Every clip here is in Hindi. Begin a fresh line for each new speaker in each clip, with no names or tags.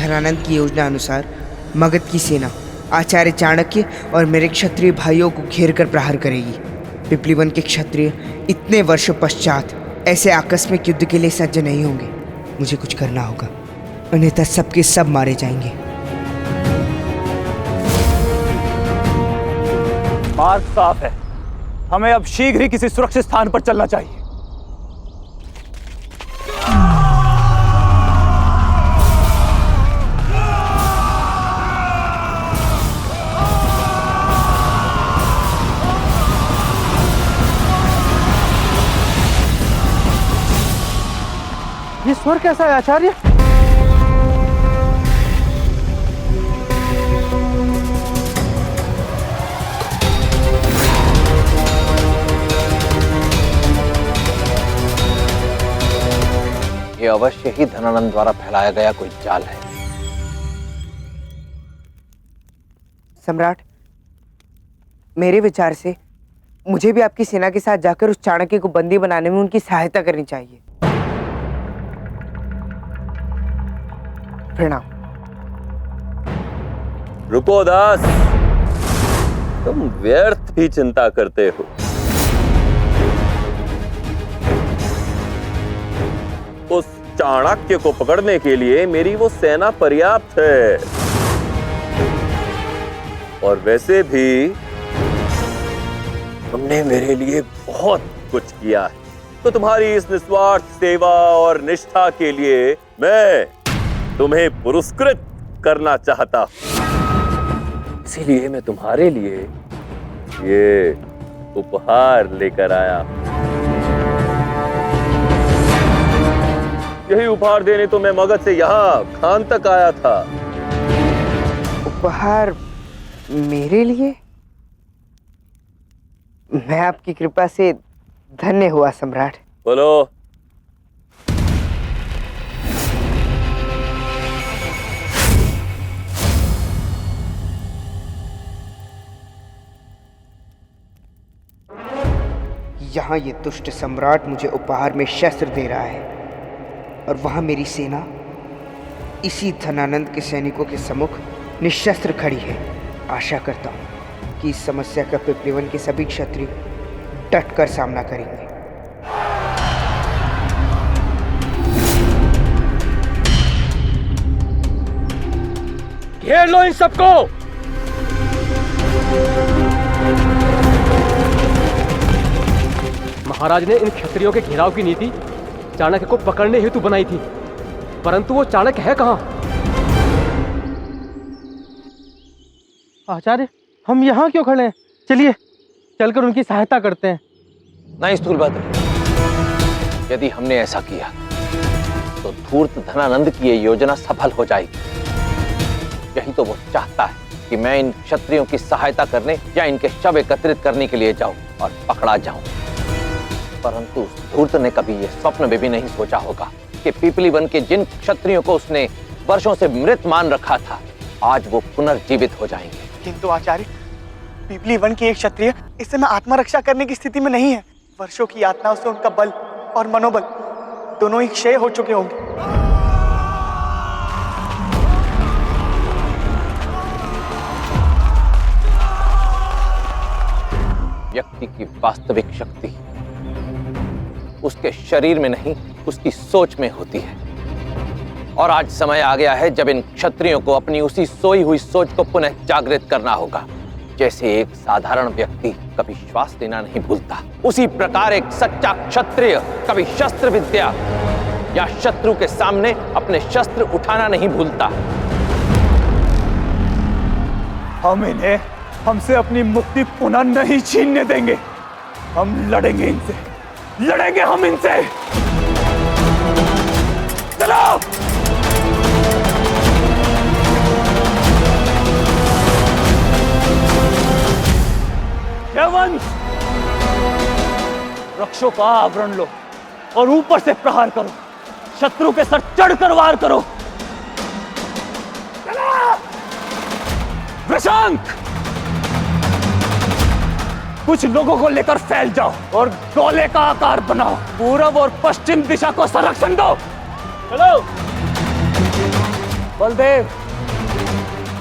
धनानंद की योजना अनुसार मगध की सेना आचार्य चाणक्य और मेरे क्षत्रिय भाइयों को घेर कर प्रहार करेगी। पिपलीवन के क्षत्रिय इतने वर्षों पश्चात ऐसे आकस्मिक युद्ध के लिए सज्ज नहीं होंगे। मुझे कुछ करना होगा, अन्यथा सबके सब मारे जाएंगे।
मार्ग साफ है, हमें अब शीघ्र ही किसी सुरक्षित स्थान पर चलना चाहिए।
ये स्वर कैसा है आचार्य?
ये अवश्य ही धनानंद द्वारा फैलाया गया कोई जाल है।
सम्राट, मेरे विचार से मुझे भी आपकी सेना के साथ जाकर उस चाणक्य को बंदी बनाने में उनकी सहायता करनी चाहिए। प्रणाम।
रुको दास, तुम व्यर्थ ही चिंता करते हो। उस चाणक्य को पकड़ने के लिए मेरी वो सेना पर्याप्त है। और वैसे भी तुमने मेरे लिए बहुत कुछ किया है, तो तुम्हारी इस निस्वार्थ सेवा और निष्ठा के लिए मैं तुम्हें पुरस्कृत करना चाहता हूं। इसीलिए मैं तुम्हारे लिए ये उपहार लेकर आया। यही उपहार देने तो मैं मगध से यहाँ खान तक आया था।
उपहार मेरे लिए? मैं आपकी कृपा से धन्य हुआ सम्राट।
बोलो।
यहाँ ये दुष्ट सम्राट मुझे उपहार में शस्त्र दे रहा है और वहाँ मेरी सेना इसी धनानंद के सैनिकों के सम्मुख निशस्त्र खड़ी है। आशा करता हूँ कि इस समस्या का पिपलीवन के सभी क्षत्रिय डटकर सामना करेंगे।
घेर लो इन सबको।
महाराज ने इन क्षत्रियों के घेराव की नीति चाणक्य को पकड़ने हेतु बनाई थी, परंतु वो चाणक्य है कहां? आचार्य, हम यहाँ क्यों खड़े हैं? चलिए चलकर उनकी सहायता करते हैं।
नहीं स्थूलभद्र, यदि हमने ऐसा किया तो धूर्त धनानंद की ये योजना सफल हो जाएगी। यही तो वो चाहता है कि मैं इन क्षत्रियों की सहायता करने या इनके शव एकत्रित करने के लिए जाऊं और पकड़ा जाऊं। परंतु उस धूर्त ने कभी यह स्वप्न में भी नहीं सोचा होगा कि पिपलीवन के जिन क्षत्रियों को उसने वर्षों से मृत मान रखा था, आज वो पुनर्जीवित हो जाएंगे।
किंतु आचार्य, पिपलीवन की एक क्षत्रिय इस समय आत्मरक्षा करने की स्थिति में नहीं है। वर्षों की यातनाओं से उनका बल और मनोबल दोनों ही क्षय हो चुके होंगे।
व्यक्ति की वास्तविक शक्ति उसके शरीर में नहीं, उसकी सोच में होती है। और आज समय आ गया है जब इन क्षत्रियों को अपनी उसी सोई हुई सोच को पुनः जागृत करना होगा। जैसे एक साधारण व्यक्ति कभी श्वास लेना नहीं भूलता, उसी प्रकार एक सच्चा क्षत्रिय कभी शस्त्र विद्या या शत्रु के सामने अपने शस्त्र उठाना नहीं भूलता।
हम इन्हें हमसे अपनी मुक्ति पुनः नहीं छीनने देंगे। हम लड़ेंगे इनसे, लड़ेंगे हम इनसे। चलो। वंश, वृक्षों का आवरण लो और ऊपर से प्रहार करो। शत्रु के सर चढ़कर वार करो। वृषांक, कुछ लोगों को लेकर फैल जाओ और गोले का आकार बनाओ। पूरब और पश्चिम दिशा को संरक्षण दो। चलो। बलदेव,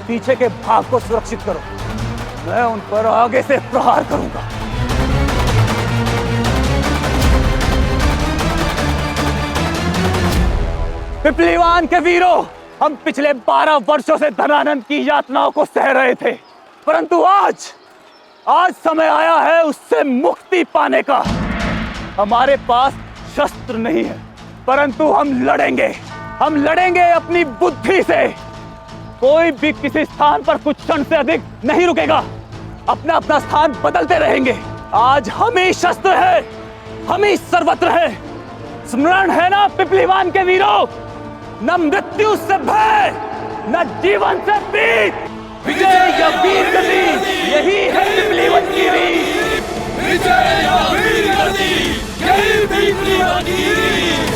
पीछे के भाग को सुरक्षित करो, मैं उन पर आगे से प्रहार करूंगा। पिपलीवान के वीरों, हम पिछले 12 वर्षों से धनानंद की यातनाओं को सह रहे थे, परंतु आज समय आया है उससे मुक्ति पाने का। हमारे पास शस्त्र नहीं है, परंतु हम लड़ेंगे अपनी बुद्धि से। कोई भी किसी स्थान पर कुछ क्षण से अधिक नहीं रुकेगा, अपना अपना स्थान बदलते रहेंगे। आज हम ही शस्त्र है, हम ही सर्वत्र है। स्मरण है ना पिपलीवान के वीरों, न मृत्यु से भय, न जीवन से पीत, विजय या वीर गति, यही है पिपलीवन की रीत। विजय या वीर गति, यही पिपलीवन की रीत।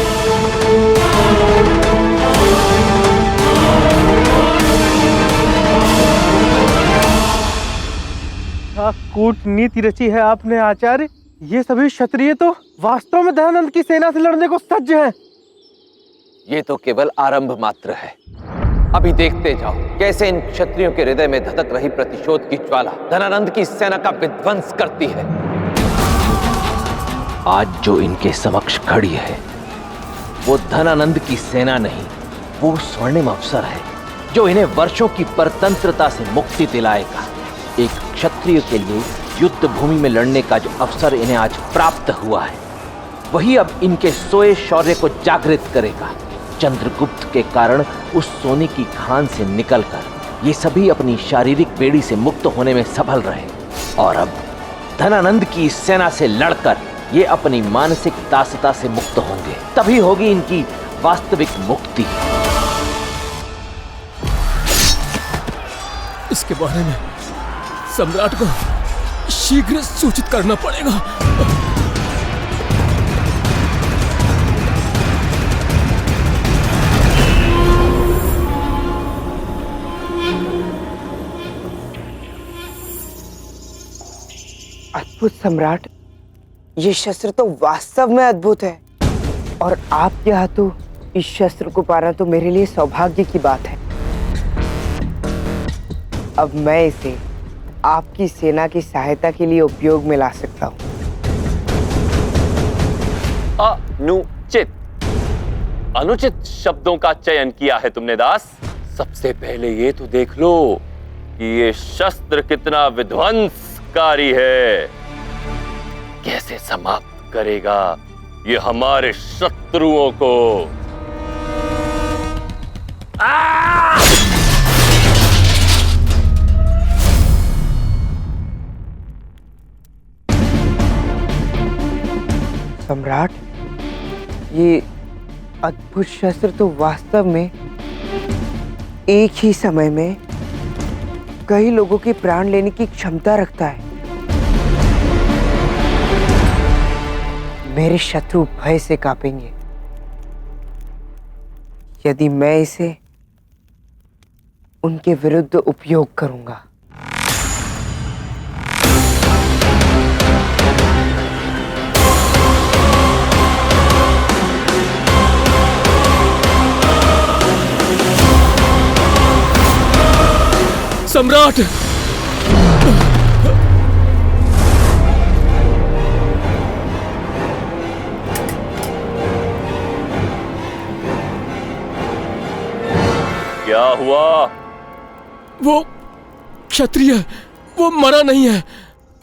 क्या कूटनीति रची है आपने आचार्य। ये सभी क्षत्रिय तो वास्तव में धनानंद की सेना से लड़ने को सज्ज हैं।
ये तो केवल आरंभ मात्र है। अभी देखते जाओ कैसे इन क्षत्रियों के हृदय में धधक रही प्रतिशोध की ज्वाला धनानंद की सेना का विध्वंस करती है। आज जो इनके समक्ष खड़ी है वो धनानंद की सेना नहीं, वो स्वर्णिम अवसर है जो इन्हें वर्षों की परतंत्रता से मुक्ति दिलाएगा। एक क्षत्रिय के लिए युद्ध भूमि में लड़ने का जो अवसर इन्हें आज प्राप्त हुआ है, वही अब इनके सोए शौर्य को जागृत करेगा। चंद्रगुप्त के कारण उस सोने की खान से निकलकर ये सभी अपनी शारीरिक बेड़ी से मुक्त होने में सफल रहे, और अब धनानंद की इस सेना से लड़कर ये अपनी मानसिक दासता से मुक्त होंगे। तभी होगी इनकी वास्तविक मुक्ति।
इसके बारे में सम्राट को शीघ्र सूचित करना पड़ेगा।
अद्भुत सम्राट, ये शस्त्र तो वास्तव में अद्भुत है, और आपके हाथों इस शस्त्र को पाना तो मेरे लिए सौभाग्य की बात है। अब मैं इसे आपकी सेना की सहायता के लिए उपयोग में ला सकता हूँ।
अनुचित शब्दों का चयन किया है तुमने दास। सबसे पहले ये तो देख लो कि ये शस्त्र कितना विध्वंसकारी है। कैसे समाप्त करेगा ये हमारे शत्रुओं को।
सम्राट, ये अद्भुत शस्त्र तो वास्तव में एक ही समय में कई लोगों के प्राण लेने की क्षमता रखता है। मेरे शत्रु भय से कांपेंगे यदि मैं इसे उनके विरुद्ध उपयोग करूंगा।
सम्राट,
क्या हुआ?
वो क्षत्रिय, वो मरा नहीं है।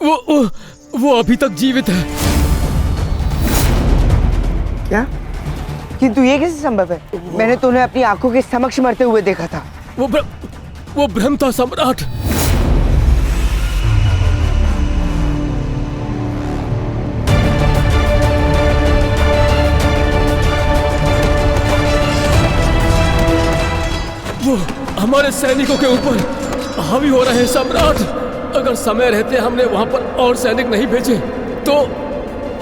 वो अभी तक जीवित है।
क्या? किंतु ये कैसे संभव है? मैंने तो उन्हें अपनी आंखों के समक्ष मरते हुए देखा था।
वो भ्रम था सम्राट। वो हमारे सैनिकों के ऊपर हावी हो रहे हैं सम्राट। अगर समय रहते हमने वहां पर और सैनिक नहीं भेजे तो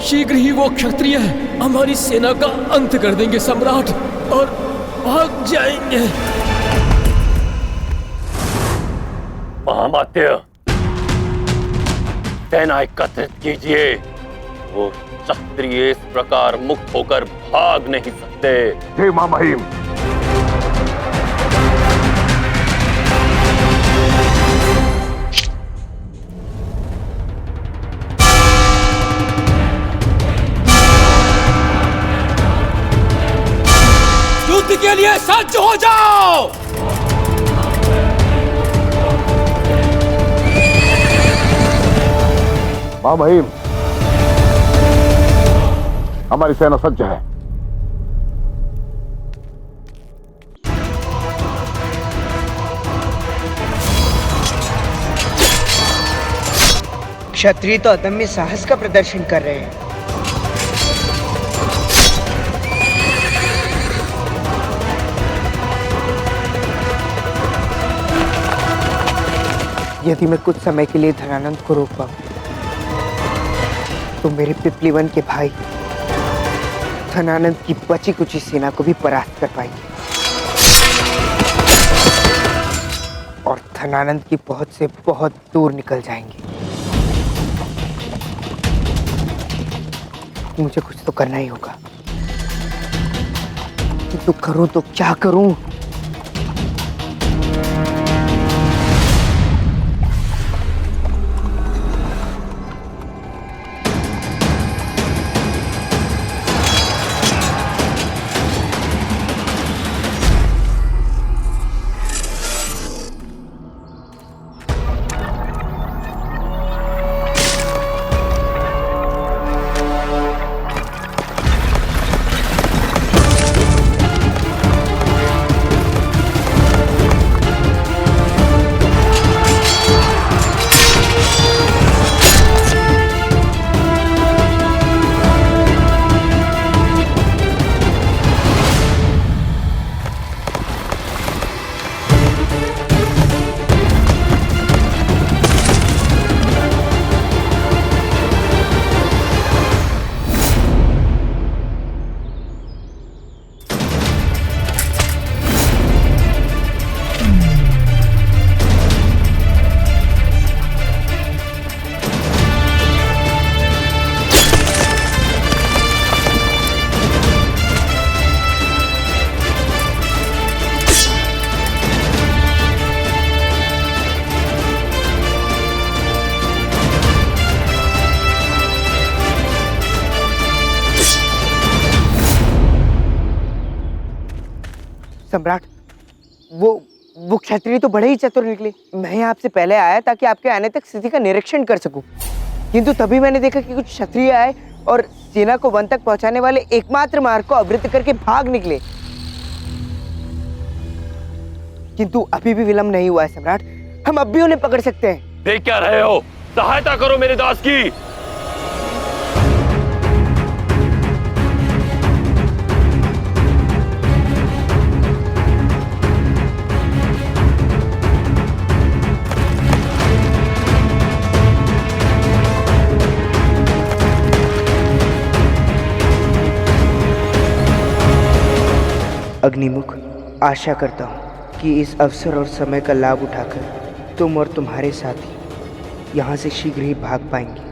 शीघ्र ही वो क्षत्रिय हमारी सेना का अंत कर देंगे सम्राट, और भाग जाएंगे।
महामात्य, सेना एकत्रित कीजिए। वो क्षत्रिय इस प्रकार मुक्त होकर भाग नहीं सकते।
हे महामहिम,
के लिए सज्ज हो जाओ।
मां महिम, हमारी सेना सज्ज है।
क्षत्रिय तो अदम्य साहस का प्रदर्शन कर रहे हैं। यदि मैं कुछ समय के लिए धनानंद को रोक पाऊं, तो मेरे पिपली वन के भाई धनानंद की बची कुची सेना को भी परास्त कर पाएंगे और धनानंद की पहुंच से बहुत दूर निकल जाएंगे। मुझे कुछ तो करना ही होगा, तो करूं तो क्या करूं? सम्राट, वो क्षत्रिय तो बड़े ही चतुर निकले। मैं आपसे पहले आया ताकि आपके आने तक स्थिति का निरीक्षण कर सकूं, किंतु तभी मैंने देखा कि कुछ क्षत्रिय आए और सेना को वन तक पहुंचाने वाले एकमात्र मार्ग को अवरुद्ध करके भाग निकले। किंतु अभी भी विलंब नहीं हुआ है सम्राट, हम अब भी उन्हें पकड़ सकते हैं।
देख क्या रहे हो? सहायता करो मेरे दास की।
अग्निमुख, आशा करता हूँ कि इस अवसर और समय का लाभ उठाकर तुम और तुम्हारे साथी यहाँ से शीघ्र ही भाग पाएंगे।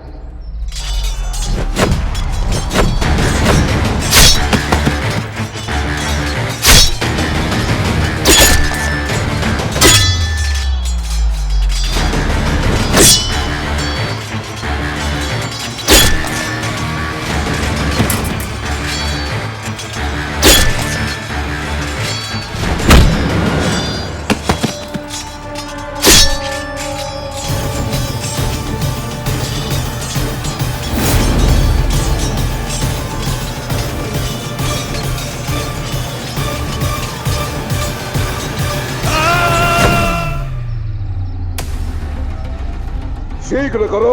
शीघ्र करो।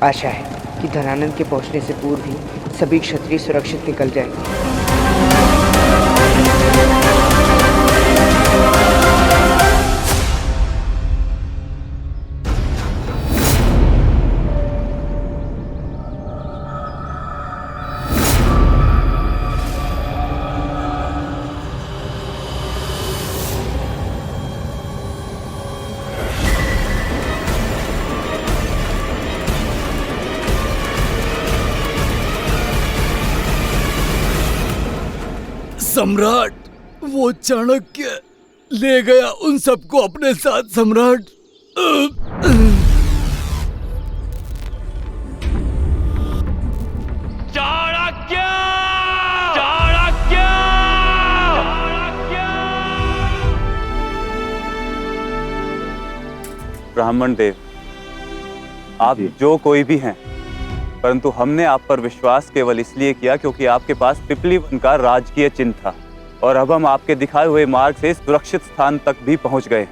आशा है कि धनानंद के पहुंचने से पूर्व ही सभी क्षत्रिय सुरक्षित निकल जाएंगे।
सम्राट, वो चाणक्य ले गया उन सबको अपने साथ सम्राट।
चाणक्य! चाणक्य!
ब्राह्मण देव, आप जो कोई भी हैं, परंतु हमने आप पर विश्वास केवल इसलिए किया क्योंकि आपके पास पिपली वन का राजकीय चिन्ह था और अब हम आपके दिखाए हुए मार्ग से सुरक्षित स्थान तक भी पहुंच गए,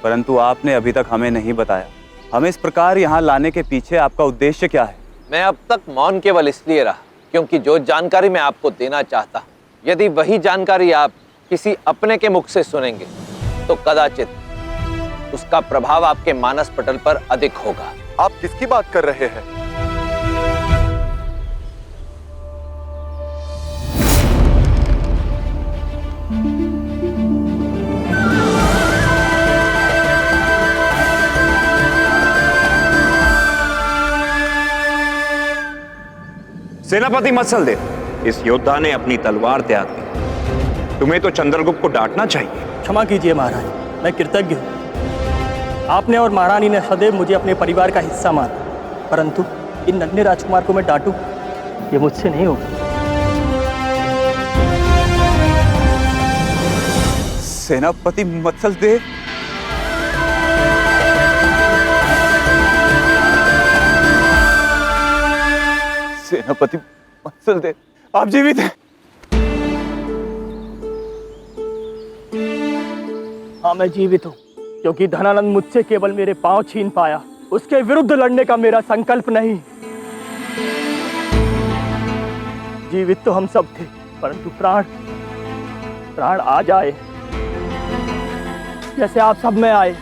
परंतु आपने अभी तक हमें नहीं बताया। हमें इस प्रकार यहाँ लाने के पीछे आपका उद्देश्य क्या है?
मैं अब तक मौन केवल इसलिए रहा क्योंकि जो जानकारी मैं आपको देना चाहता, यदि वही जानकारी आप किसी अपने के मुख से सुनेंगे तो कदाचित उसका प्रभाव आपके मानस पटल पर अधिक होगा।
आप किसकी बात कर रहे हैं?
सेनापति मत्सलदेव, इस योद्धा ने अपनी तलवार त्याग दी। तुम्हें तो चंद्रगुप्त को डांटना चाहिए।
क्षमा कीजिए महाराज, मैं कृतज्ञ हूँ। आपने और महारानी ने सदैव मुझे अपने परिवार का हिस्सा माना, परंतु इन नन्हे राजकुमार को मैं डांटूं, ये मुझसे नहीं होगा।
सेनापति मत्सलदेव, सेनापति मत्सलदेव, आप जीवित हैं?
हाँ, मैं जीवित हूँ, क्योंकि धनानंद मुझसे केवल मेरे पांव छीन पाया, उसके विरुद्ध लड़ने का मेरा संकल्प नहीं। जीवित तो हम सब थे, परंतु प्राण आ जाए, जैसे आप सब में आए।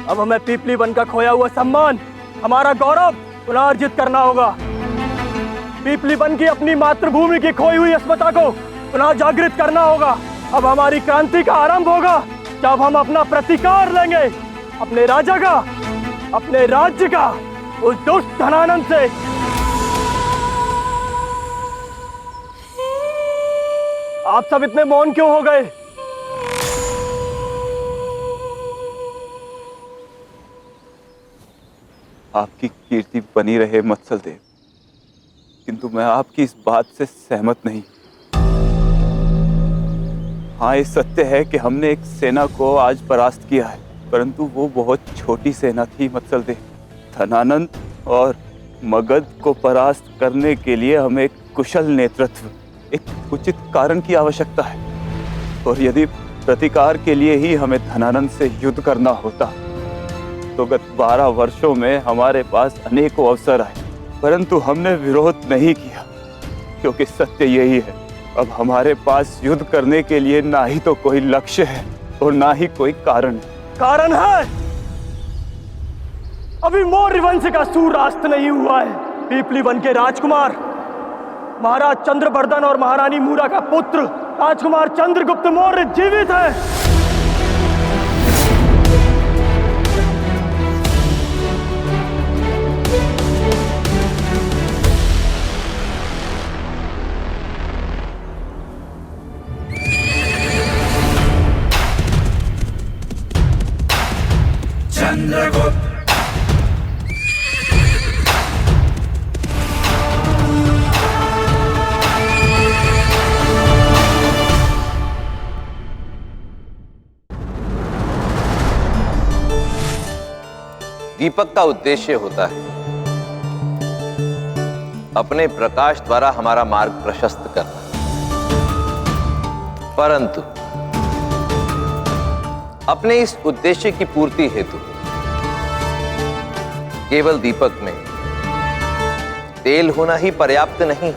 अब हमें पीपली वन का खोया हुआ सम्मान, हमारा गौरव पुनर्जित करना होगा। पीपली वन की अपनी मातृभूमि की खोई हुई अस्मिता को पुनः जागृत करना होगा। अब हमारी क्रांति का आरंभ होगा जब हम अपना प्रतिकार लेंगे अपने राजा का, अपने राज्य का, उस दुष्ट धनानंद से। आप सब इतने मौन क्यों हो गए?
आपकी कीर्ति बनी रहे मत्सलदेव, किंतु मैं आपकी इस बात से सहमत नहीं। हाँ, ये सत्य है कि हमने एक सेना को आज परास्त किया है, परंतु वो बहुत छोटी सेना थी मत्सलदेव। धनानंद और मगध को परास्त करने के लिए हमें एक कुशल नेतृत्व, एक उचित कारण की आवश्यकता है, और यदि प्रतिकार के लिए ही हमें धनानंद से युद्ध करना होता तो गत 12 वर्षों में हमारे पास अनेकों अवसर आए, परंतु हमने विरोध नहीं किया, क्योंकि सत्य यही है, अब हमारे पास युद्ध करने के लिए ना ही तो कोई लक्ष्य है और ना ही कोई कारण है।
कारण है, अभी मौर्य वंश का सूर्यास्त नहीं हुआ है। पीपली वन के राजकुमार महाराज चंद्रवर्धन और महारानी मूरा का पुत्र राजकुमार चंद्रगुप्त मौर्य जीवित है।
दीपक का उद्देश्य होता है अपने प्रकाश द्वारा हमारा मार्ग प्रशस्त करना, परंतु अपने इस उद्देश्य की पूर्ति हेतु केवल दीपक में तेल होना ही पर्याप्त नहीं,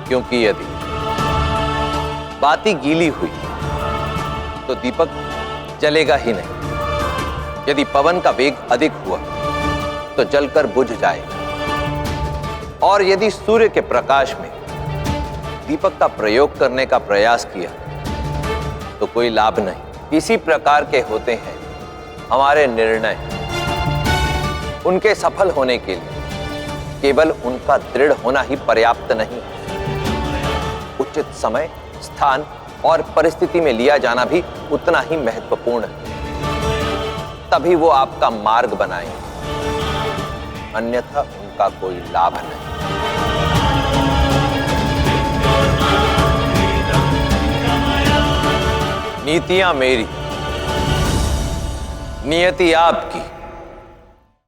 क्योंकि यदि बाती गीली हुई तो दीपक जलेगा ही नहीं। यदि पवन का वेग अधिक हुआ तो जलकर बुझ जाएगा, और यदि सूर्य के प्रकाश में दीपक का प्रयोग करने का प्रयास किया तो कोई लाभ नहीं। इसी प्रकार के होते हैं हमारे निर्णय। उनके सफल होने के लिए केवल उनका दृढ़ होना ही पर्याप्त नहीं, उचित समय, स्थान और परिस्थिति में लिया जाना भी उतना ही महत्वपूर्ण है। तभी वो आपका मार्ग बनाएंगे, अन्यथा उनका कोई लाभ नहीं। नीतियां मेरी, नियति आपकी,